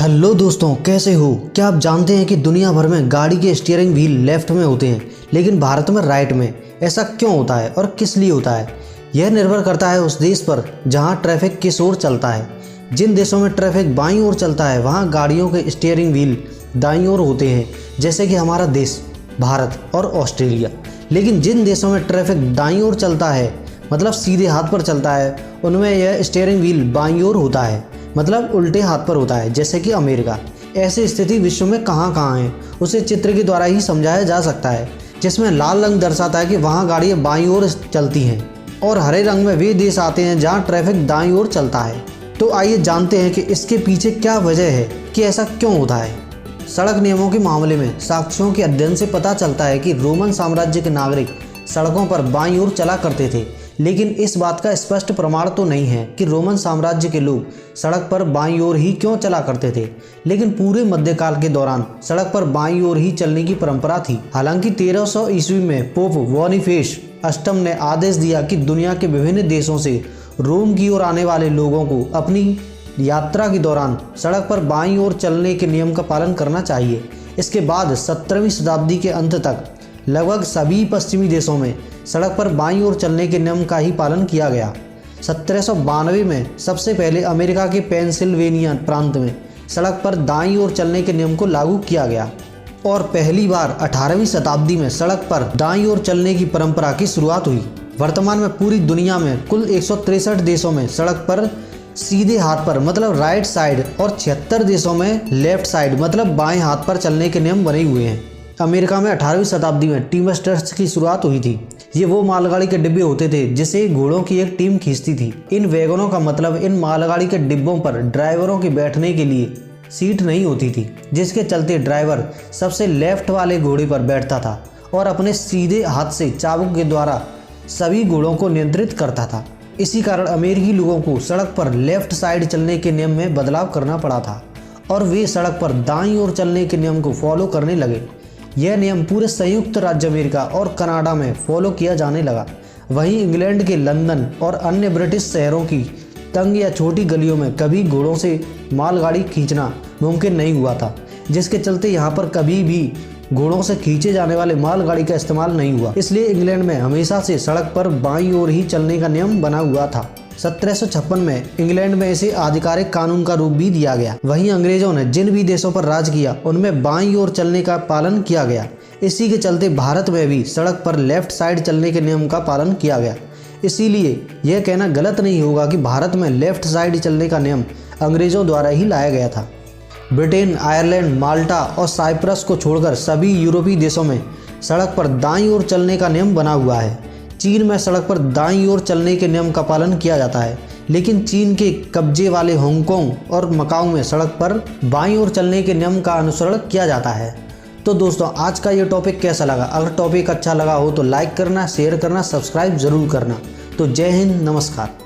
Hello दोस्तों, कैसे हो? क्या आप जानते हैं कि दुनिया भर में गाड़ी के स्टीयरिंग व्हील लेफ्ट में होते हैं लेकिन भारत में राइट में? ऐसा क्यों होता है और किस लिए होता है? यह निर्भर करता है उस देश पर जहां ट्रैफिक किस ओर चलता है। जिन देशों में ट्रैफिक बाईं ओर चलता है वहां गाड़ियों के स्टीयरिंग व्हील दाईं ओर होते हैं, जैसे कि हमारा देश भारत और ऑस्ट्रेलिया। लेकिन जिन देशों में ट्रैफिक दाईं ओर चलता है, मतलब सीधे हाथ पर चलता है, उनमें यह स्टीयरिंग व्हील बाईं ओर होता है, मतलब उल्टे हाथ पर होता है, जैसे कि अमेरिका। ऐसी स्थिति विश्व में कहाँ कहाँ है उसे चित्र के द्वारा ही समझाया जा सकता है, जिसमें लाल रंग दर्शाता है कि वहाँ गाड़ियाँ बाईं ओर चलती हैं और हरे रंग में वे देश आते हैं जहाँ ट्रैफिक दाईं ओर चलता है। तो आइए जानते हैं कि इसके पीछे क्या वजह है कि ऐसा क्यों होता है। सड़क नियमों के मामले में साक्ष्यों के अध्ययन से पता चलता है कि रोमन साम्राज्य के नागरिक सड़कों पर बाईं ओर चला करते थे, लेकिन इस बात का स्पष्ट प्रमाण तो नहीं है कि रोमन साम्राज्य के लोग सड़क पर बाईं ओर ही क्यों चला करते थे। लेकिन पूरे मध्यकाल के दौरान सड़क पर बाईं ओर ही चलने की परंपरा थी। हालांकि 1300 ईस्वी में पोप बोनीफेस अष्टम ने आदेश दिया कि दुनिया के विभिन्न देशों से रोम की ओर आने वाले लोगों को अपनी यात्रा के दौरान सड़क पर बाईं ओर चलने के नियम का पालन करना चाहिए। इसके बाद 17वीं शताब्दी के अंत तक लगभग सभी पश्चिमी देशों में सड़क पर बाईं ओर चलने के नियम का ही पालन किया गया। 1792 में सबसे पहले अमेरिका के पेंसिल्वेनिया प्रांत में सड़क पर दाईं ओर चलने के नियम को लागू किया गया और पहली बार 18वीं शताब्दी में सड़क पर दाईं ओर चलने की परंपरा की शुरुआत हुई। वर्तमान में पूरी दुनिया में कुल 163 देशों में सड़क पर सीधे हाथ पर मतलब राइट साइड और 76 देशों में लेफ्ट साइड मतलब बाएं हाथ पर चलने के नियम बने हुए हैं। अमेरिका में 18वीं शताब्दी में टीमस्टर्स की शुरुआत हुई थी। ये वो मालगाड़ी के डिब्बे होते थे जिसे घोड़ों की एक टीम खींचती थी। इन वैगनों का मतलब इन मालगाड़ी के डिब्बों पर ड्राइवरों के बैठने के लिए सीट नहीं होती थी, जिसके चलते ड्राइवर सबसे लेफ्ट वाले घोड़े पर बैठता था और अपने सीधे हाथ से चाबुक के द्वारा सभी घोड़ों को नियंत्रित करता था। इसी कारण अमेरिकी लोगों को सड़क पर लेफ्ट साइड चलने के नियम में बदलाव करना पड़ा था और वे सड़क पर दाईं ओर चलने के नियम को फॉलो करने लगे। यह नियम पूरे संयुक्त राज्य अमेरिका और कनाडा में फॉलो किया जाने लगा। वहीं इंग्लैंड के लंदन और अन्य ब्रिटिश शहरों की तंग या छोटी गलियों में कभी घोड़ों से मालगाड़ी खींचना मुमकिन नहीं हुआ था, जिसके चलते यहाँ पर कभी भी घोड़ों से खींचे जाने वाले मालगाड़ी का इस्तेमाल नहीं हुआ। इसलिए इंग्लैंड में हमेशा से सड़क पर बाईं ओर ही चलने का नियम बना हुआ था। 1756 में इंग्लैंड में इसे आधिकारिक कानून का रूप भी दिया गया। वहीं अंग्रेजों ने जिन भी देशों पर राज किया उनमें बाईं ओर चलने का पालन किया गया। इसी के चलते भारत में भी सड़क पर लेफ्ट साइड चलने के नियम का पालन किया गया। इसीलिए यह कहना गलत नहीं होगा कि भारत में लेफ्ट साइड चलने का नियम अंग्रेजों द्वारा ही लाया गया था। ब्रिटेन, आयरलैंड, माल्टा और साइप्रस को छोड़कर सभी यूरोपीय देशों में सड़क पर दाईं ओर चलने का नियम बना हुआ है। चीन में सड़क पर दाईं ओर चलने के नियम का पालन किया जाता है, लेकिन चीन के कब्जे वाले हांगकांग और मकाऊ में सड़क पर बाईं ओर चलने के नियम का अनुसरण किया जाता है। तो दोस्तों, आज का ये टॉपिक कैसा लगा? अगर टॉपिक अच्छा लगा हो तो लाइक करना, शेयर करना, सब्सक्राइब जरूर करना। तो जय हिंद, नमस्कार।